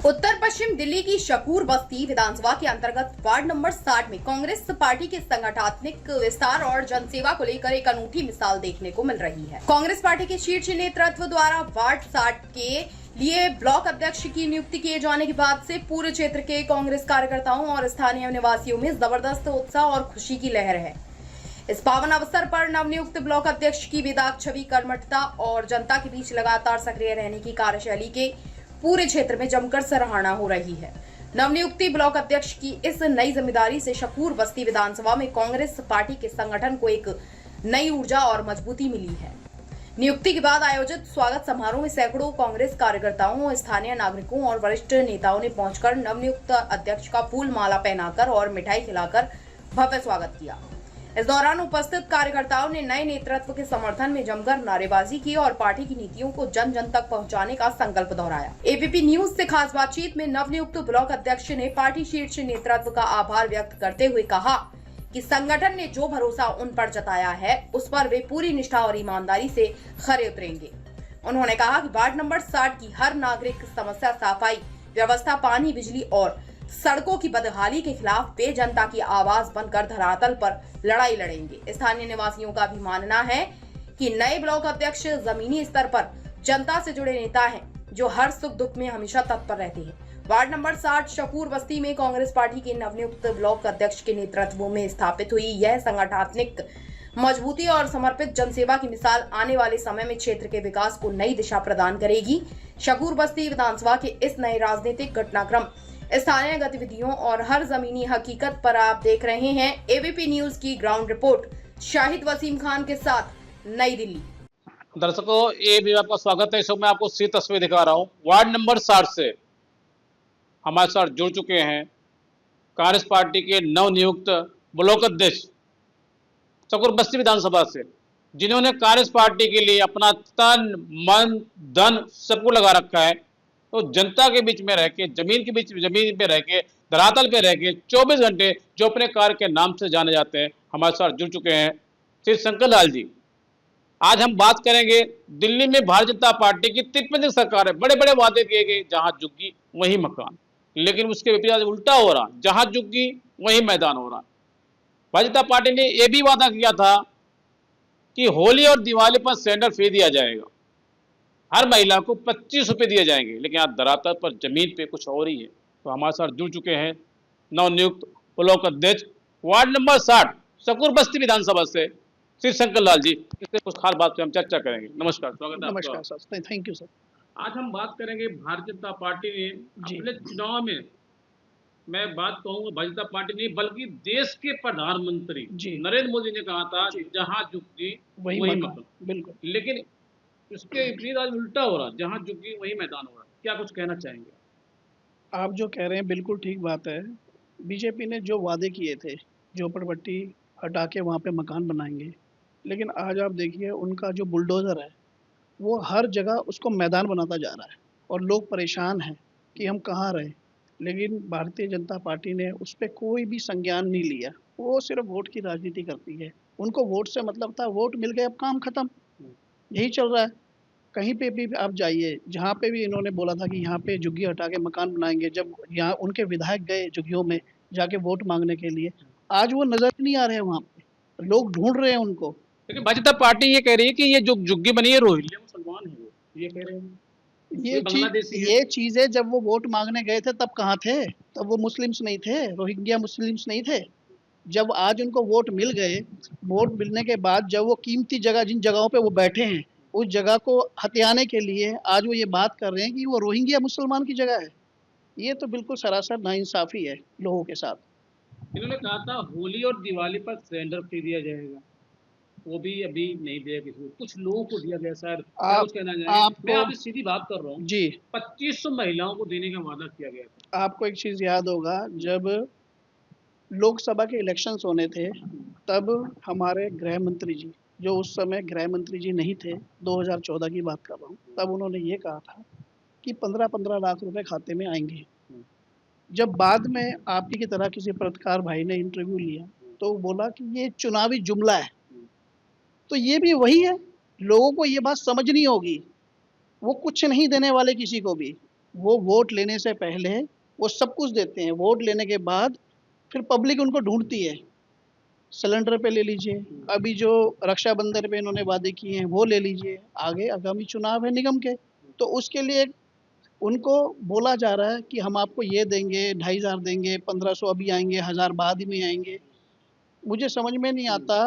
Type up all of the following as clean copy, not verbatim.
उत्तर पश्चिम दिल्ली की शकूर बस्ती विधानसभा के अंतर्गत वार्ड नंबर 60 में कांग्रेस पार्टी के संगठनात्मक विस्तार और जनसेवा को लेकर एक अनूठी मिसाल देखने को मिल रही है। कांग्रेस पार्टी के शीर्ष नेतृत्व द्वारा वार्ड 60 के लिए ब्लॉक अध्यक्ष की नियुक्ति किए जाने के बाद से पूरे क्षेत्र के कांग्रेस कार्यकर्ताओं और स्थानीय निवासियों में जबरदस्त उत्साह और खुशी की लहर है। इस पावन अवसर पर नवनियुक्त ब्लॉक अध्यक्ष की बेदाग छवि, कर्मठता और जनता के बीच लगातार सक्रिय रहने की कार्यशैली के पूरे क्षेत्र में जमकर सराहना हो रही है। नवनियुक्ति ब्लॉक अध्यक्ष की इस नई जिम्मेदारी से शकूर बस्ती विधानसभा में कांग्रेस पार्टी के संगठन को एक नई ऊर्जा और मजबूती मिली है। नियुक्ति के बाद आयोजित स्वागत समारोह में सैकड़ों कांग्रेस कार्यकर्ताओं, स्थानीय नागरिकों और वरिष्ठ नेताओं ने पहुंचकर नवनियुक्त अध्यक्ष का फूल माला पहनाकर और मिठाई खिलाकर भव्य स्वागत किया। इस दौरान उपस्थित कार्यकर्ताओं ने नए नेतृत्व के समर्थन में जमकर नारेबाजी की और पार्टी की नीतियों को जन जन तक पहुंचाने का संकल्प दोहराया। एबीपी न्यूज से खास बातचीत में नवनियुक्त ब्लॉक अध्यक्ष ने पार्टी शीर्ष नेतृत्व का आभार व्यक्त करते हुए कहा कि संगठन ने जो भरोसा उन पर जताया है उस पर वे पूरी निष्ठा और ईमानदारी से खरे उतरेंगे। उन्होंने कहा कि वार्ड नंबर 60 की हर नागरिक समस्या, सफाई व्यवस्था, पानी, बिजली और सड़कों की बदहाली के खिलाफ वे जनता की आवाज बनकर धरातल पर लड़ाई लड़ेंगे। स्थानीय निवासियों का भी मानना है कि नए ब्लॉक अध्यक्ष जमीनी स्तर पर जनता से जुड़े नेता हैं जो हर सुख दुख में हमेशा तत्पर रहते हैं। वार्ड नंबर 60 शकूर बस्ती में कांग्रेस पार्टी के नवनियुक्त ब्लॉक अध्यक्ष के नेतृत्व में स्थापित हुई यह संगठनात्मक मजबूती और समर्पित जनसेवा की मिसाल आने वाले समय में क्षेत्र के विकास को नई दिशा प्रदान करेगी। शकूर बस्ती विधानसभा के इस नए राजनीतिक घटनाक्रम, स्थानीय गतिविधियों और हर जमीनी हकीकत पर आप देख रहे हैं एबीपी न्यूज की ग्राउंड रिपोर्ट शाहिद वसीम खान के साथ, नई दिल्ली। दर्शकों, ये भी आपका स्वागत है। इस वक्त मैं आपको सी तस्वीर दिखा रहा हूँ। वार्ड नंबर 60 से हमारे साथ जुड़ चुके हैं कांग्रेस पार्टी के नवनियुक्त ब्लॉक अध्यक्ष शकूर बस्ती विधानसभा से, जिन्होंने कांग्रेस पार्टी के लिए अपना तन, मन, धन सबको लगा रखा है। तो जनता के बीच में रह के, जमीन पे रह के, धरातल पे रह के 24 घंटे जो अपने कार्य के नाम से जाने जाते हैं, हमारे साथ जुड़ चुके हैं श्री शंकर लाल जी। आज हम बात करेंगे दिल्ली में भारतीय जनता पार्टी की 53 सरकार है। बड़े बड़े वादे किए गए, जहां झुग्गी वहीं मकान, लेकिन उसके विपरीत उल्टा हो रहा, जहां झुग्गी वहीं मैदान हो रहा। भारतीय जनता पार्टी ने यह भी वादा किया था कि होली और दिवाली पर सिलेंडर फ्री दिया जाएगा, हर महिला को 25 रुपये दिए जाएंगे, लेकिन आज धरातल पर जमीन पे कुछ और ही है। तो हमारे साथ जुड़ चुके हैं नवनियुक्त ब्लॉक अध्यक्ष वार्ड नंबर 60 शकूर बस्ती विधानसभा से श्री शंकर लाल जी। इससे कुछ खास बात पे हम चर्चा करेंगे। नमस्कार, स्वागत है। नमस्कार सर, थैंक यू सर। आज हम बात करेंगे भारतीय जनता पार्टी ने अपने चुनाव में, मैं बात कहूंगा भारतीय जनता पार्टी नहीं बल्कि देश के प्रधानमंत्री नरेंद्र मोदी ने कहा था जहां झुग्गी वही मकान। बिल्कुल, लेकिन उसके विपरीत आज उल्टा हो रहा, जहां झुग्गी वही मैदान हो रहा। क्या कुछ कहना चाहेंगे? आप जो कह रहे हैं बिल्कुल ठीक बात है। बीजेपी ने जो वादे किए थे, झोपड़पट्टी हटा के वहाँ पे मकान बनाएंगे, लेकिन आज आप देखिए उनका जो बुलडोज़र है वो हर जगह उसको मैदान बनाता जा रहा है और लोग परेशान हैं कि हम कहाँ रहें। लेकिन भारतीय जनता पार्टी ने उस पर कोई भी संज्ञान नहीं लिया। वो सिर्फ वोट की राजनीति करती है। उनको वोट से मतलब था, वोट मिल गए अब काम खत्म, यही चल रहा है। कहीं पे भी आप जाइए, जहाँ पे भी इन्होंने बोला था कि यहाँ पे झुग्गी हटा के मकान बनाएंगे, जब यहाँ उनके विधायक गए झुग्गियों में जाके वोट मांगने के लिए, आज वो नजर नहीं आ रहे हैं वहाँ पे, लोग ढूंढ रहे हैं उनको। लेकिन भारतीय जनता पार्टी ये कह रही है कि ये जो झुग्गी बनी है रोहिंग्या मुसलमान है, वो ये कह रहे हैं। ये चीजें जब वो वोट मांगने गए थे तब कहाँ थे? तब वो मुस्लिम्स नहीं थे, रोहिंग्या मुस्लिम्स नहीं थे। जब आज उनको वोट मिल गए, वोट मिलने के बाद जब वो कीमती जगह, जिन जगहों पे वो बैठे हैं, उस जगह को हथियाने के लिए आज वो ये बात कर रहे हैं कि वो रोहिंग्या मुसलमान की जगह है। ये तो बिल्कुल सरासर नाइंसाफी है लोगों के साथ। इन्होंने कहा था होली और दिवाली पर सिलेंडर फ्री दिया जाएगा, वो भी अभी नहीं दिया किसी को, कुछ लोगों को दिया गया। सर कुछ कहना चाहिए? मैं आपसे सीधी बात कर रहा हूँ जी। 2500 महिलाओं को देने का वादा किया गया था। आपको एक चीज याद होगा, जब लोकसभा के इलेक्शंस होने थे तब हमारे गृह मंत्री जी, जो उस समय गृह मंत्री जी नहीं थे, 2014 की बात कर रहा हूँ, तब उन्होंने ये कहा था कि 15-15 लाख रुपए खाते में आएंगे। जब बाद में आप ही की तरह किसी पत्रकार भाई ने इंटरव्यू लिया तो बोला कि ये चुनावी जुमला है। तो ये भी वही है, लोगों को ये बात समझनी होगी। वो कुछ नहीं देने वाले किसी को भी, वो वोट लेने से पहले वो सब कुछ देते हैं, वोट लेने के बाद फिर पब्लिक उनको ढूंढती है। सिलेंडर पे ले लीजिए, अभी जो रक्षाबंधन पे इन्होंने वादे किए हैं वो ले लीजिए, आगे आगामी चुनाव है निगम के, तो उसके लिए उनको बोला जा रहा है कि हम आपको ये देंगे, 2,500 देंगे, 1,500 अभी आएंगे, 1,000 बाद में आएंगे। मुझे समझ में नहीं आता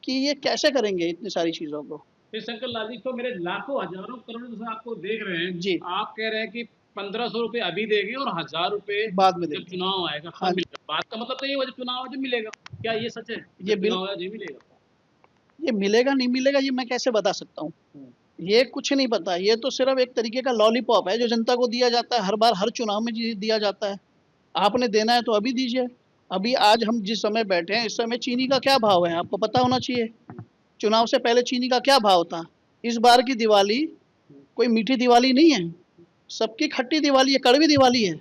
कि ये कैसे करेंगे इतनी सारी चीज़ों को। फिर शंकर लाल जी, तो मेरे लाखों हजारों करोड़ों से आपको देख रहे हैं जी। आप कह रहे हैं कि 1,500 रुपए अभी देंगे और 1,000 रुपए बाद में जब देंगे। चुनाव आएगा हाँ तब मिलेगा। बात का मतलब तो ये हुआ जब चुनाव आए जब मिलेगा। क्या ये सच है? ये जब बिल चुनाव आया जी मिलेगा? ये मिलेगा नहीं मिलेगा ये मैं कैसे बता सकता हूँ? ये कुछ नहीं पता, ये तो सिर्फ एक तरीके का लॉलीपॉप है जो जनता को दिया जाता है, हर बार हर चुनाव में दिया जाता है। आपने देना है तो अभी दीजिए। अभी आज हम जिस समय बैठे हैं, इस समय चीनी का क्या भाव है आपको पता होना चाहिए। चुनाव से पहले चीनी का क्या भाव था। इस बार की दिवाली कोई मीठी दिवाली नहीं है, सबकी खट्टी दिवाली है, कड़वी दिवाली है।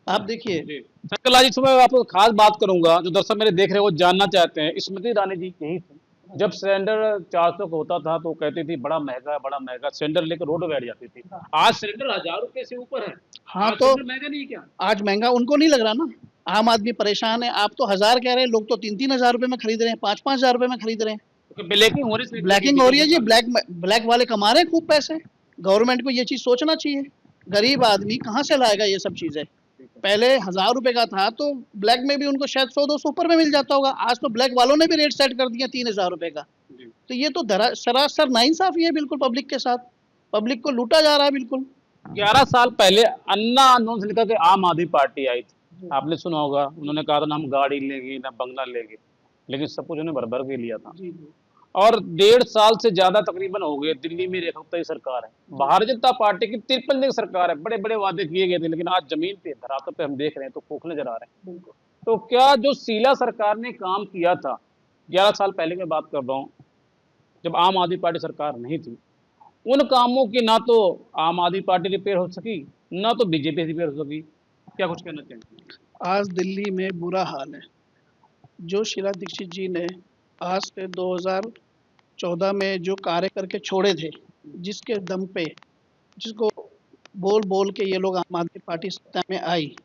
आप देखिए। जी शंकर लाल जी, सुबह आपको खास बात करूंगा, जो दर्शक मेरे देख रहे हैं वो जानना चाहते हैं। स्मृति ईरानी जी यही थी, जब सिलेंडर 400 का होता था तो कहती थी बड़ा महंगा है, बड़ा महंगा, सिलेंडर लेकर रोड बैठ जाती थी। आज सिलेंडर 1,000 रुपए से ऊपर है। हाँ आज तो सिलेंडर महंगा नहीं है क्या? आज महंगा उनको नहीं लग रहा ना, आम आदमी परेशान है। आप तो 1,000 कह रहे हैं, लोग तो 3-3 हज़ार रुपए में खरीद रहे हैं, 5-5 हज़ार रुपए में खरीद रहे हैं। तो ब्लैकिंग हो रही है ब्लैकिंग हो रही है जी, ब्लैक वाले कमा रहे हैं खूब पैसे। गवर्नमेंट को ये चीज़ सोचना चाहिए। गरीब आदमी कहाँ से लाएगा ये सब चीज़ें। पहले 1,000 रुपए का था तो ब्लैक में भी उनको शायद 100-200 ऊपर में मिल जाता होगा। आज तो ब्लैक वालों ने भी रेट सेट कर दिया 3,000 रुपए का। तो ये तो सरासर नाइंसाफी है बिल्कुल पब्लिक के साथ। पब्लिक को लूटा जा रहा है बिल्कुल। 11 साल पहले अन्ना आंदोलन से लेकर के आम आदमी पार्टी आई थी, आपने सुना होगा। उन्होंने कहा था ना हम गाड़ी लेंगे ना बंगला लेंगे, लेकिन सब कुछ उन्होंने भर भर के लिया था। और 1.5 साल से ज्यादा तकरीबन हो गए दिल्ली में एक हफ्ते की सरकार है, भारतीय जनता पार्टी की 53 दिन की सरकार है। बड़े बड़े वादे किए गए थे, लेकिन आज जमीन पे धरातल पे हम देख रहे हैं तो खोखले नजर आ रहे हैं। तो क्या जो शीला सरकार ने काम किया था 11 साल पहले की बात कर रहा हूँ, जब आम आदमी पार्टी सरकार नहीं थी, उन कामों की ना तो आम आदमी पार्टी रिपेयर हो सकी ना तो बीजेपी रिपेयर हो सकी। क्या कुछ कहना चाहिए? आज दिल्ली में बुरा हाल है। जो शीला दीक्षित जी ने आज से 2014 में जो कार्य करके छोड़े थे, जिसके दम पे, जिसको बोल बोल के ये लोग आम आदमी पार्टी सत्ता में आई,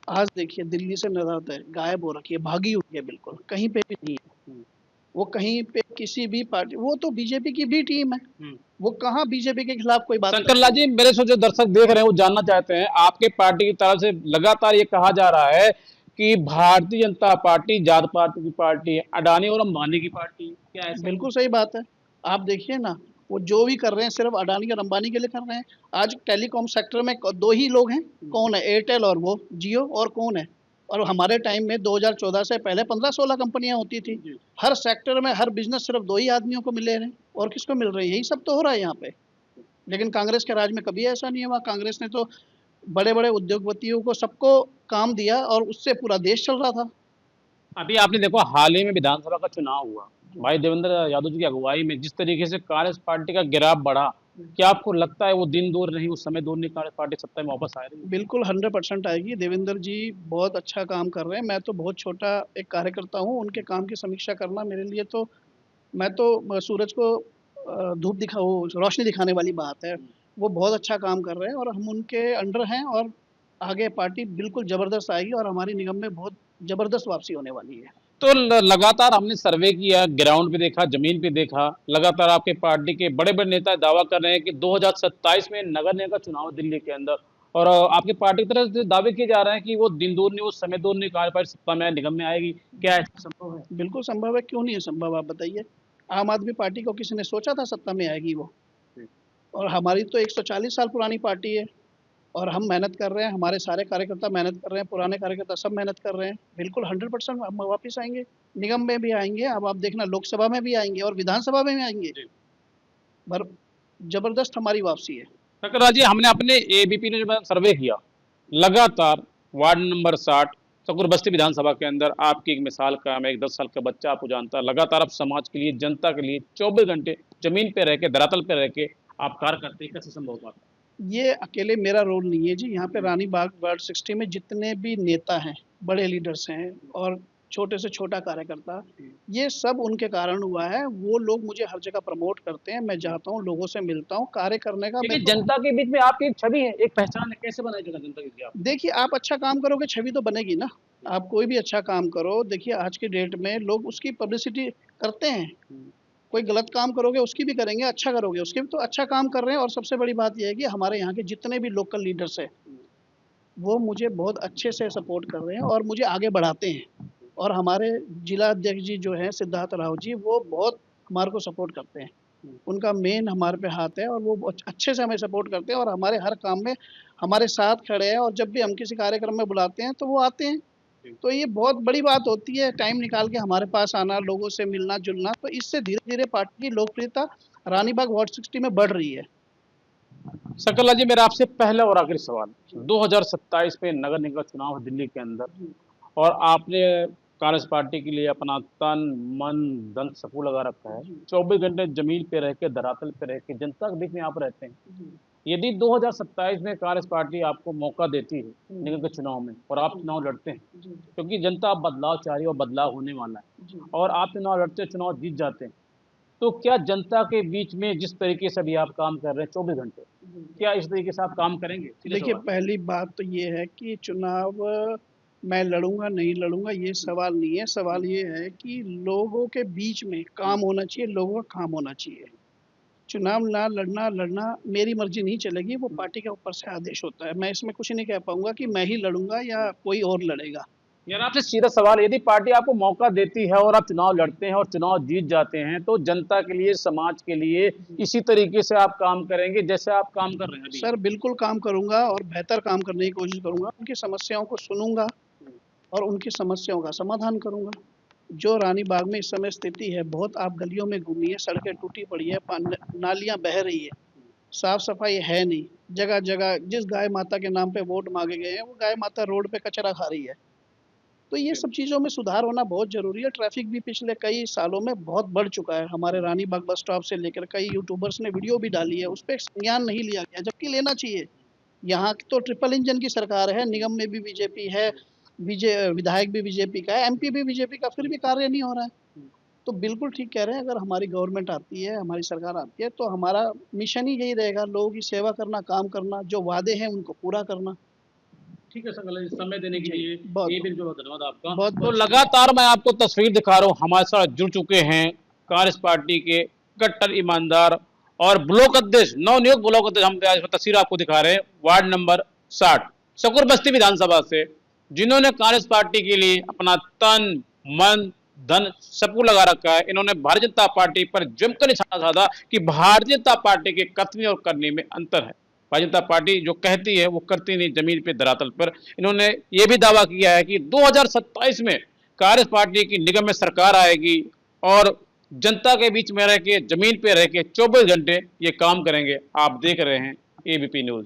आज देखिए दिल्ली से नजर है, गायब हो रखी है, भागी हुई है, बिल्कुल कहीं पे भी नहीं है। वो कहीं पे किसी भी पार्टी, वो तो बीजेपी की भी टीम है, वो कहाँ बीजेपी के खिलाफ कोई बात शंकर लाल जी, मेरे से जो दर्शक देख रहे हैं वो जानना चाहते हैं, आपके पार्टी की तरफ से लगातार ये कहा जा रहा है कि भारतीय जनता पार्टी जात पात की पार्टी है, अडानी और अंबानी की पार्टी। क्या ऐसा? बिल्कुल सही बात है। आप देखिए ना, वो जो भी कर रहे हैं सिर्फ अडानी और अंबानी के लिए कर रहे हैं। आज टेलीकॉम सेक्टर में दो ही लोग हैं, कौन है? एयरटेल और वो जियो, और कौन है? और हमारे टाइम में 2014 से पहले 15-16 कंपनियां होती थी। हर सेक्टर में हर बिजनेस सिर्फ 2 ही आदमियों को मिले हैं, और किसको मिल रही है? यही सब तो हो रहा है यहाँ पे। लेकिन कांग्रेस के राज में कभी ऐसा नहीं हुआ। कांग्रेस ने तो बड़े बड़े उद्योगपतियों को, सबको काम दिया, और उससे पूरा देश चल रहा था। अभी आपने देखो हाल ही में विधानसभा का चुनाव हुआ, भाई देवेंद्र यादव जी की अगुवाई में जिस तरीके से कांग्रेस पार्टी का गिराव बढ़ा, क्या आपको लगता है वो दिन दूर नहीं, उस समय दूर नहीं, कांग्रेस पार्टी सत्ता में वापस आ रही है? बिल्कुल 100% आएगी। देवेंद्र जी बहुत अच्छा काम कर रहे हैं। मैं तो बहुत छोटा एक कार्यकर्ता हूँ, उनके काम की समीक्षा करना मेरे लिए तो, मैं तो सूरज को धूप दिखा, वो रोशनी दिखाने वाली बात है। वो बहुत अच्छा काम कर रहे हैं और हम उनके अंडर हैं, और आगे पार्टी बिल्कुल ज़बरदस्त आएगी, और हमारी निगम में बहुत ज़बरदस्त वापसी होने वाली है। तो लगातार हमने सर्वे किया, ग्राउंड पे देखा, जमीन पे देखा, लगातार आपके पार्टी के बड़े बड़े नेता दावा कर रहे हैं कि 2027 में नगर निगम का चुनाव दिल्ली के अंदर, और आपकी पार्टी की तरफ से दावे किए जा रहे हैं कि वो दिन दूर नहीं, वो समय दूर नहीं, कांग्रेस पार्टी सत्ता में निगम में आएगी। क्या ऐसा संभव है? बिल्कुल संभव है, क्यों नहीं है संभव, आप बताइए। आम आदमी पार्टी को किसी ने सोचा था सत्ता में आएगी वो? और हमारी तो 140 साल पुरानी पार्टी है, और हम मेहनत कर रहे हैं, हमारे सारे कार्यकर्ता मेहनत कर रहे हैं, पुराने कार्यकर्ता सब मेहनत कर रहे हैं। बिल्कुल 100% हम वापस आएंगे, निगम में भी आएंगे। अब आप देखना, लोकसभा में भी आएंगे और विधानसभा में भी आएंगे। पर जबरदस्त हमारी वापसी है। शंकर जी, हमने अपने एबीपी ने जो सर्वे किया, लगातार वार्ड नंबर 60 सकूर बस्ती विधानसभा के अंदर आपकी एक मिसाल कायम है। एक 10 साल का बच्चा आपको जानता है, लगातार आप समाज के लिए, जनता के लिए 24 घंटे जमीन पे रह के, धरातल पे रह के आप कार्य करते हैं। कैसे संभव हुआ? ये अकेले मेरा रोल नहीं है जी। यहाँ पे रानी बाग वार्ड 60 में जितने भी नेता हैं, बड़े लीडर्स हैं, और छोटे से छोटा कार्यकर्ता, ये सब उनके कारण हुआ है। वो लोग मुझे हर जगह प्रमोट करते हैं, मैं जाता हूँ, लोगों से मिलता हूँ, कार्य करने का लेकिन जनता के बीच में आपकी एक छवि है, एक पहचान है, कैसे बनाई जाएगा जनता के बीच आप? देखिए, आप अच्छा काम करोगे, छवि तो बनेगी ना। आप कोई भी अच्छा काम करो, देखिए आज की डेट में लोग उसकी पब्लिसिटी करते हैं। कोई गलत काम करोगे उसकी भी करेंगे, अच्छा करोगे उसके भी, तो अच्छा काम कर रहे हैं। और सबसे बड़ी बात ये है कि हमारे यहाँ के जितने भी लोकल लीडर्स हैं, वो मुझे बहुत अच्छे से सपोर्ट कर रहे हैं और मुझे आगे बढ़ाते हैं। और हमारे जिला अध्यक्ष जी जो हैं सिद्धार्थ राव जी, वो बहुत हमारे को सपोर्ट करते हैं। उनका मेन हमारे पे हाथ है और वो अच्छे से हमें सपोर्ट करते हैं और हमारे हर काम में हमारे साथ खड़े हैं। और जब भी हम किसी कार्यक्रम में बुलाते हैं तो वो आते हैं। तो ये बहुत बड़ी बात होती है, टाइम निकाल के हमारे पास आना, लोगों से मिलना जुलना। तो इससे धीरे धीरे पार्टी की लोकप्रियता रानीबाग वार्ड 60 में बढ़ रही है। सकला जी, मेरा आपसे पहला और आखिरी सवाल, 2027 में नगर निगम चुनाव है दिल्ली के अंदर, और आपने कांग्रेस पार्टी के लिए अपना तन मन धन सब कुछ लगा रखा है। 24 घंटे जमीन पे रह के, धरातल पे रह के जनता के बीच में आप रहते हैं। यदि 2027 में कांग्रेस पार्टी आपको मौका देती है निगम के चुनाव में और आप चुनाव लड़ते हैं, क्योंकि जनता अब बदलाव चाह रही है और बदलाव होने वाला है, और आप चुनाव लड़ते हैं, चुनाव जीत जाते हैं, तो क्या जनता के बीच में जिस तरीके से अभी आप काम कर रहे हैं 24 घंटे, क्या इस तरीके से आप काम करेंगे? देखिए, पहली बात तो ये है कि चुनाव मैं लड़ूंगा नहीं लड़ूंगा ये सवाल नहीं है। सवाल ये है कि लोगों के बीच में काम होना चाहिए, लोगों का काम होना चाहिए। चुनाव ना लड़ना मेरी मर्जी नहीं चलेगी, वो पार्टी के ऊपर से आदेश होता है। मैं इसमें कुछ नहीं कह पाऊंगा कि मैं ही लड़ूंगा या कोई और लड़ेगा। यार आपसे सीधा सवाल, यदि पार्टी आपको मौका देती है और आप चुनाव लड़ते हैं और चुनाव जीत जाते हैं, तो जनता के लिए, समाज के लिए इसी तरीके से आप काम करेंगे जैसे आप काम कर रहे हैं अभी? सर बिल्कुल काम करूंगा और बेहतर काम करने की कोशिश करूंगा। उनकी समस्याओं को सुनूंगा और उनकी समस्याओं का समाधान करूंगा। जो रानीबाग में इस समय स्थिति है, बहुत आप गलियों में घूमिए, सड़कें टूटी पड़ी है, नालियां बह रही है, साफ सफाई है नहीं। जगह जगह जिस गाय माता के नाम पे वोट मांगे गए हैं, वो गाय माता रोड पे कचरा खा रही है। तो ये सब चीज़ों में सुधार होना बहुत ज़रूरी है। ट्रैफिक भी पिछले कई सालों में बहुत बढ़ चुका है। हमारे रानीबाग बस स्टॉप से लेकर कई यूट्यूबर्स ने वीडियो भी डाली है, उस पर संज्ञान नहीं लिया गया, जबकि लेना चाहिए। यहाँ की तो ट्रिपल इंजन की सरकार है, निगम में भी बीजेपी है, विधायक भी बीजेपी का है, एमपी भी बीजेपी का, फिर भी कार्य नहीं हो रहा है। तो बिल्कुल ठीक कह रहे हैं, अगर हमारी गवर्नमेंट आती है, हमारी सरकार आती है, तो हमारा मिशन ही यही रहेगा, लोगों की सेवा करना, काम करना, जो वादे हैं उनको पूरा करना। ठीक है सकल जी, समय देने के लिए बहुत ये भी जो धन्यवाद आपका। बहुत तो बहुत लगातार मैं आपको तस्वीर दिखा रहा हूँ, हमारे साथ जुड़ चुके हैं कांग्रेस पार्टी के कट्टर ईमानदार और ब्लॉक अध्यक्ष, नवनियुक्त ब्लॉक अध्यक्ष। हम आज तस्वीर आपको दिखा रहे हैं वार्ड नंबर 60 शकुर बस्ती विधानसभा से, जिन्होंने कांग्रेस पार्टी के लिए अपना तन मन धन सब कुछ लगा रखा है। इन्होंने भारतीय जनता पार्टी पर जमकर निशाना साधा कि भारतीय जनता पार्टी के कथनी और करने में अंतर है। भारतीय जनता पार्टी जो कहती है वो करती नहीं, जमीन पे धरातल पर। इन्होंने ये भी दावा किया है कि 2027 में कांग्रेस पार्टी की निगम में सरकार आएगी और जनता के बीच में रह के, जमीन पे रह के 24 घंटे ये काम करेंगे। आप देख रहे हैं एबीपी न्यूज।